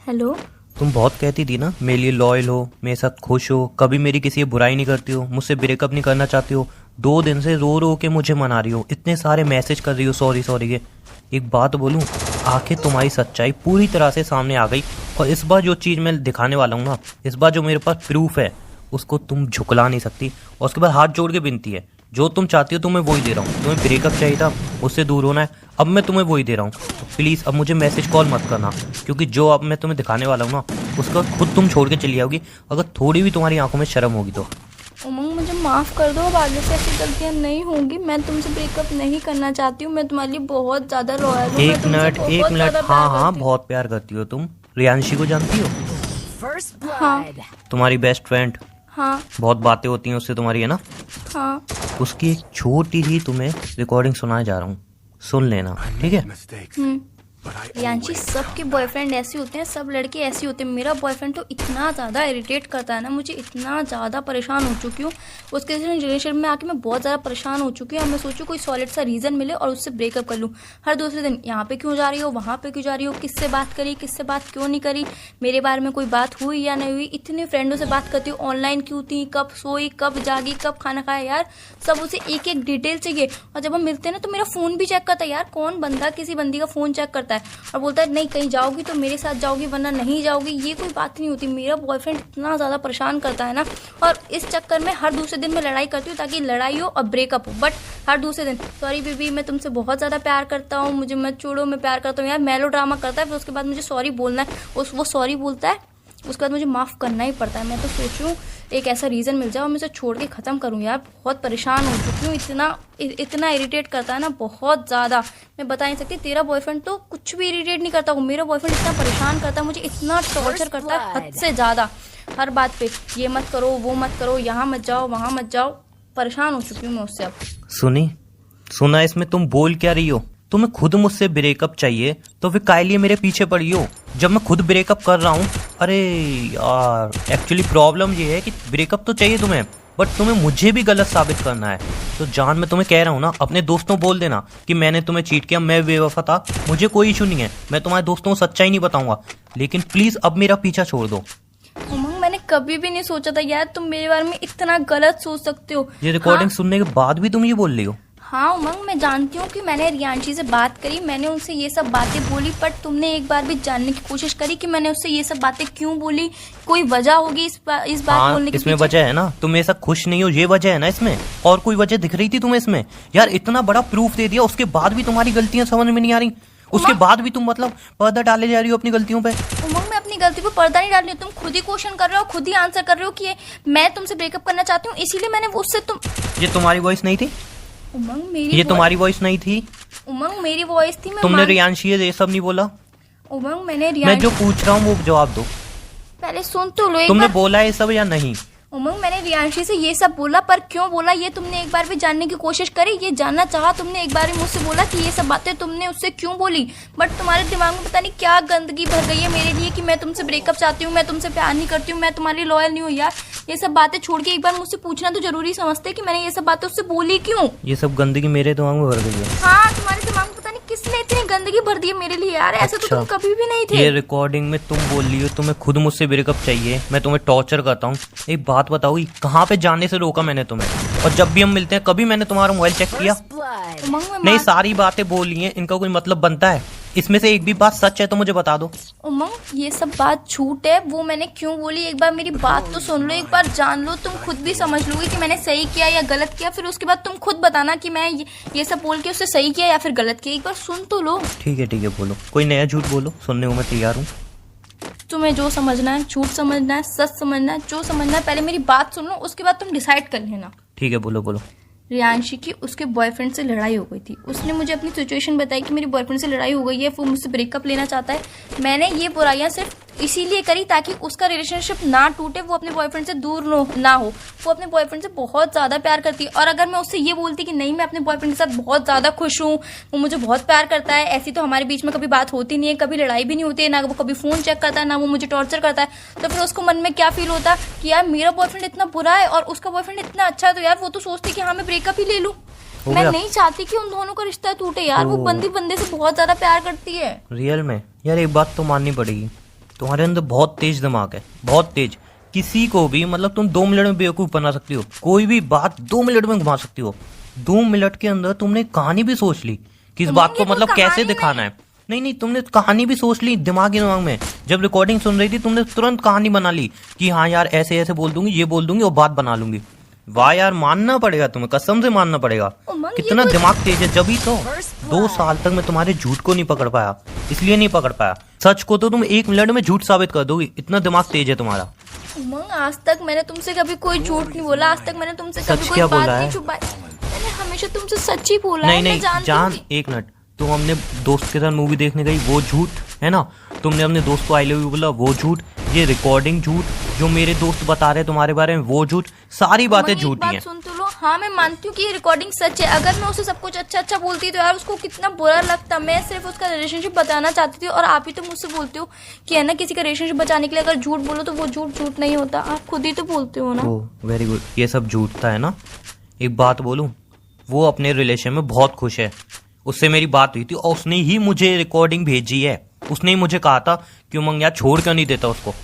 Hello. तुम बहुत कहती थी ना मेरे लिए लॉयल हो, मेरे साथ खुश हो, कभी मेरी किसी की बुराई नहीं करती हो, मुझसे ब्रेकअप नहीं करना चाहती हो। 2 दिन से रो रो के मुझे मना रही हो, इतने सारे मैसेज कर रही हो सॉरी सॉरी के। एक बात बोलूं, आखिर तुम्हारी सच्चाई पूरी तरह से सामने आ गई। और इस बार जो चीज़ मैं दिखाने वाला हूँ ना, इस बार जो मेरे पास प्रूफ है उसको तुम झुकला नहीं सकती। और उसके बाद हाथ जोड़ के विनती है, जो तुम चाहती हो तुम्हें वही दे रहा हूँ। तुम्हें ब्रेकअप चाहिए था, उससे दूर होना है, अब मैं तुम्हें वही दे रहा हूँ। तो प्लीज़ अब मुझे मैसेज कॉल मत करना, क्योंकि जो अब मैं तुम्हें दिखाने वाला हूँ ना, उसका खुद तुम छोड़ के चली जाओगी अगर थोड़ी भी तुम्हारी आंखों में शर्म होगी तो। उमंग, मुझे माफ़ कर दो, अब आगे से ऐसी गलतियाँ नहीं होंगी। मैं तुमसे ब्रेकअप नहीं करना चाहती हूँ। मैं तुम्हारे लिए बहुत ज़्यादा लॉयल हूँ। एक मिनट, हाँ हाँ, बहुत प्यार करती हो तुम। रियांशी को जानती हो? हाँ तुम्हारी बेस्ट फ्रेंड, हाँ बहुत बातें होती हैं उससे तुम्हारी, है ना? हाँ। उसकी एक छोटी सी तुम्हें रिकॉर्डिंग सुनाने जा रहा हूँ, सुन लेना, ठीक है? रियांशी, सबके बॉयफ्रेंड ऐसे होते हैं, सब लड़के ऐसे होते हैं। मेरा बॉयफ्रेंड तो इतना ज़्यादा इरिटेट करता है ना, मुझे इतना ज़्यादा परेशान हो चुकी हूँ। उसके रिलेशनशिप में आके मैं बहुत ज़्यादा परेशान हो चुकी हूँ। मैं सोचूं कोई सॉलिड सा रीज़न मिले और उससे ब्रेकअप कर लूँ। हर दूसरे दिन यहाँ पे क्यों जा रही हो, वहाँ पे क्यों जा रही हो, किससे बात करी, किससे बात क्यों नहीं करी, मेरे बारे में कोई बात हुई या नहीं हुई, इतने फ्रेंडों से बात करती हूँ, ऑनलाइन क्यों थी, कब सोई, कब जागी, कब खाना खाया, यार सब उसे एक एक डिटेल चाहिए। और जब हम मिलते हैं ना तो मेरा फ़ोन भी चेक करता है। यार कौन बंदा किसी बंदी का फ़ोन चेक करता है और बोलता है नहीं कहीं जाओगी तो मेरे साथ जाओगी वरना नहीं जाओगी। ये कोई बात नहीं होती। मेरा बॉयफ्रेंड इतना ज़्यादा परेशान करता है ना, और इस चक्कर में हर दूसरे दिन मैं लड़ाई करती हूँ ताकि लड़ाई हो और ब्रेकअप हो। बट हर दूसरे दिन सॉरी बेबी, मैं तुमसे बहुत ज़्यादा प्यार करता हूँ, मुझे मत छोड़ो, मैं प्यार करता हूँ। यार मेलो ड्रामा करता है, फिर उसके बाद मुझे सॉरी बोलना है, वो सॉरी बोलता है, उसके बाद मुझे माफ़ करना ही पड़ता है। मैं तो सोचूं एक ऐसा रीज़न मिल जाए और मैं उसे छोड़ के ख़त्म करूं। यार बहुत परेशान हो चुकी हूँ, इतना इरिटेट करता है ना, बहुत ज़्यादा। मैं बता नहीं सकती। तेरा बॉयफ्रेंड तो कुछ भी इरिटेट नहीं करता हूँ, मेरा बॉयफ्रेंड इतना परेशान करता है, मुझे इतना टॉर्चर करता है हद से ज़्यादा। हर बात पे ये मत करो, वो मत करो, यहाँ मत जाओ, वहाँ मत जाओ। परेशान हो चुकी हूँ मैं उससे अब। सुनी सुना, इसमें तुम बोल क्या रही हो? तुम्हें खुद मुझसे ब्रेकअप चाहिए तो फिर काहे लिए मेरे पीछे पड़ी हो जब मैं खुद ब्रेकअप कर रहा हूँ? अरे यार, एक्चुअली प्रॉब्लम ये है कि ब्रेकअप तो चाहिए तुम्हें, बट तुम्हें मुझे भी गलत साबित करना है। तो जान, मैं तुम्हें कह रहा हूँ ना, अपने दोस्तों बोल देना कि मैंने तुम्हें चीट किया, मैं बेवफा था, मुझे कोई इशू नहीं है, मैं तुम्हारे दोस्तों को सच्चाई नहीं बताऊंगा। लेकिन प्लीज अब मेरा पीछा छोड़ दो। उमंग, मैंने कभी भी नहीं सोचा था यार तुम मेरे बारे में इतना गलत सोच सकते हो। ये रिकॉर्डिंग सुनने के बाद भी तुम ये बोल रही हो? हाँ उमंग, मैं जानती हूँ कि मैंने रियांशी से बात करी, मैंने उनसे ये सब बातें बोली, पर तुमने एक बार भी जानने की कोशिश करी कि मैंने उससे ये सब बातें क्यों बोली? कोई वजह होगी इस बात हाँ, बोलने की? इसमें वजह है ना, तुम ऐसा खुश नहीं हो, ये वजह है ना इसमें। और कोई वजह दिख रही थी तुम्हें इसमें? यार इतना बड़ा प्रूफ दे दिया, उसके बाद भी तुम्हारी गलतियां समझ में नहीं आ रही। उसके बाद भी तुम मतलब पर्दा डाले जा रही हो अपनी गलतियों पे। उमंग, मैं अपनी गलती पे पर्दा नहीं डाल रही हूँ। तुम खुद ही क्वेश्चन कर रहे हो, खुद ही आंसर कर रहे हो कि मैं तुमसे ब्रेकअप करना चाहती हूँ, इसीलिए मैंने उससे तुम। ये तुम्हारी वॉइस नहीं थी? उमंग मेरी ये तुम्हारी वॉइस नहीं थी? उमंग मेरी वॉइस थी। तुमने रियांशी ये सब नहीं बोला? उमंग मैंने मैं जो पूछ रहा हूँ वो जवाब दो। पहले सुन तो लो एक तुमने बार। बोला ये सब या नहीं? उमंग, मैंने रियांशी से ये सब बोला, पर क्यों बोला ये तुमने एक बार भी जानने की कोशिश करी? ये जानना चाहा तुमने एक बार भी मुझसे बोला कि ये सब बातें तुमने उससे क्यों बोली? बट तुम्हारे दिमाग में पता नहीं क्या गंदगी भर गई है मेरे लिए कि मैं तुमसे ब्रेकअप चाहती हूँ, मैं तुमसे प्यार नहीं करती हूँ, मैं तुम्हारे लिए लॉयल नहीं हूँ। यार ये सब बातें छोड़ के एक बार मुझसे पूछना तो जरूरी समझते कि मैंने ये सब बातें उससे बोली क्यों। ये सब गंदगी मेरे दिमाग में भर गई है। हाँ, तुम्हारे दिमाग में पता नहीं किसने इतनी गंदगी भर दी है मेरे लिए। यार ऐसा तो तुम कभी भी नहीं थे। ये रिकॉर्डिंग में तुम बोल रही हो तुम्हें खुद मुझसे ब्रेकअप चाहिए, मैं तुम्हें टॉर्चर करता हूँ। एक बात बताओ, कहाँ पे जाने से रोका मैंने तुम्हें? और जब भी हम मिलते हैं कभी मैंने तुम्हारा मोबाइल चेक किया? नहीं, सारी बातें बोली हैं, इनका कोई मतलब बनता है? इसमें से एक भी बात सच है तो मुझे बता दो। उमंग, ये सब बात झूठ है। वो मैंने क्यों बोली, एक बार मेरी बात तो सुन लो, एक बार जान लो, तुम खुद भी समझ लोगे कि मैंने सही किया या गलत किया। फिर उसके बाद तुम खुद बताना कि मैं ये सब बोल के उससे सही किया या फिर गलत किया। एक बार सुन तो लो। ठीक है, बोलो, कोई नया झूठ बोलो, सुनने को मैं तैयार हूँ। तुम्हें जो समझना है, झूठ समझना है, सच समझना है, जो समझना है, पहले मेरी बात सुन लो, उसके बाद तुम डिसाइड कर लेना। ठीक है, बोलो। रियांशी की उसके बॉयफ्रेंड से लड़ाई हो गई थी। उसने मुझे अपनी सिचुएशन बताई कि मेरी बॉयफ्रेंड से लड़ाई हो गई है, वो मुझसे ब्रेकअप लेना चाहता है। मैंने ये बुराइयां सिर्फ इसीलिए करी ताकि उसका रिलेशनशिप ना टूटे, वो अपने बॉयफ्रेंड से दूर ना हो। वो अपने बॉयफ्रेंड से बहुत ज़्यादा प्यार करती है, और अगर मैं उससे ये बोलती कि नहीं मैं अपने बॉयफ्रेंड के साथ बहुत ज़्यादा खुश हूँ, वो मुझे बहुत प्यार करता है, ऐसी तो हमारे बीच में कभी बात होती नहीं है, कभी लड़ाई भी नहीं होती है, ना वो कभी फ़ोन चेक करता है, ना वो मुझे टॉर्चर करता है, तो फिर उसको मन में क्या फील होता कि यार मेरा बॉयफ्रेंड इतना बुरा है और उसका बॉयफ्रेंड इतना अच्छा है, तो यार वो तो सोचती कि हाँ मैं ब्रेकअप ही ले लूँ। मैं नहीं चाहती कि उन दोनों का रिश्ता टूटे। यार वो बंदी बंदे से बहुत ज्यादा प्यार करती है। रियल में? यार एक बात तो माननी पड़ेगी, तुम्हारे अंदर बहुत तेज दिमाग है, बहुत तेज। किसी को भी मतलब तुम 2 मिनट में बेवकूफ बना सकती हो, कोई भी बात 2 मिनट में घुमा सकती हो। 2 मिनट के अंदर तुमने कहानी भी सोच ली कि इस बात को मतलब कैसे दिखाना है। नहीं, तुमने कहानी भी सोच ली दिमाग में। जब रिकॉर्डिंग सुन रही थी तुमने तुरंत कहानी बना ली कि हाँ यार ऐसे ऐसे बोल दूंगी, ये बोल दूंगी और बात बना लूंगी। वाह यार, मानना पड़ेगा तुम्हें, कसम से मानना पड़ेगा। कितना दिमाग तेज है। जब ही तो 2 साल तक मैं तुम्हारे झूठ को नहीं पकड़ पाया, इसलिए नहीं पकड़ पाया। सच को तो तुम 1 मिनट में झूठ साबित कर दोगी, इतना दिमाग तेज है तुम्हारा। उमंग, आज तक मैंने तुमसे कभी कोई झूठ नहीं बोला, आज तक मैंने तुमसे सच कभी कोई क्या बात बोला नहीं है? छुपाई। मैंने हमेशा तुमसे सच ही बोला है। नहीं जान, 1 मिनट। तुम हमने दोस्त के साथ मूवी देखने गई, वो झूठ है ना। तुमने अपने दोस्त को आई लव यू बोला, वो झूठ। ये रिकॉर्डिंग झूठ, जो मेरे दोस्त बता रहे तुम्हारे बारे में वो झूठ। सारी बातें झूठी हैं। सुन तो लो, हाँ मैं मानती हूँ कि ये रिकॉर्डिंग सच है। अगर मैं उसे सब कुछ अच्छा बोलती तो यार उसको कितना बुरा लगता। मैं सिर्फ उसका रिलेशनशिप बताना चाहती थी और आप ही तो मुझसे बोलते हो कि है ना, किसी का रिलेशनशिप बचाने के लिए अगर झूठ बोलो तो वो झूठ नहीं होता। आप खुद ही तो बोलते हो ना। वेरी गुड, ये सब झूठता है ना। एक बात बोलूं, वो अपने रिलेशन में बहुत खुश है। उससे मेरी बात हुई थी और उसने ही मुझे रिकॉर्डिंग भेजी है। उसने ही मुझे कहा था कि उमंग यार छोड़ क्यों नहीं देता उसको।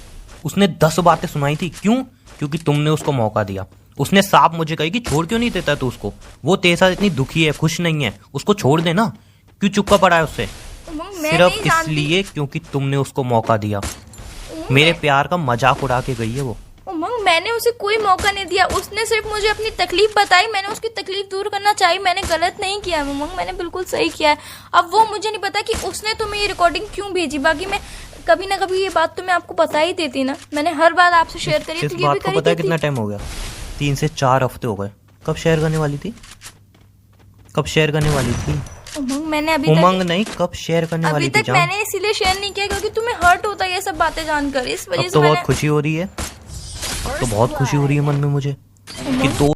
उसने 10 बातें सुनाई थी। क्यों? क्योंकि तुमने उसको मौका दिया। उसने साफ मुझे कही कि छोड़ क्यों नहीं देता तू उसको, वो तेरे साथ इतनी दुखी है, खुश नहीं है, उसको छोड़ देना। क्यों चुपका पड़ा है उससे? सिर्फ इसलिए क्योंकि तुमने उसको मौका दिया। मेरे प्यार का मजाक उड़ा के गई है वो। उमंग, मैंने उसे कोई मौका नहीं दिया। उसने सिर्फ मुझे अपनी तकलीफ बताई, मैंने उसकी तकलीफ दूर करना चाहिए। मैंने गलत नहीं किया उमंग, मैंने बिल्कुल सही किया है। अब वो मुझे नहीं पता कि उसने तुम्हें ये रिकॉर्डिंग क्यों भेजी। बाकी मैं कभी ना कभी ये बात तो मैं आपको बता ही देती ना। मैंने हर बात आपसे शेयर करी। इस बात को पता है कितना टाइम हो गया? 3 से 4 हफ्ते हो गए। कब शेयर करने वाली थी? उमंग, मैंने अभी नहीं, कब शेयर करने वाली थी? मैंने इसीलिए शेयर नहीं किया क्योंकि तुम्हें हर्ट होता है ये सब बातें जानकर। इस वजह से बहुत खुशी हो रही है, तो बहुत खुशी हो रही है मन में मुझे कि 2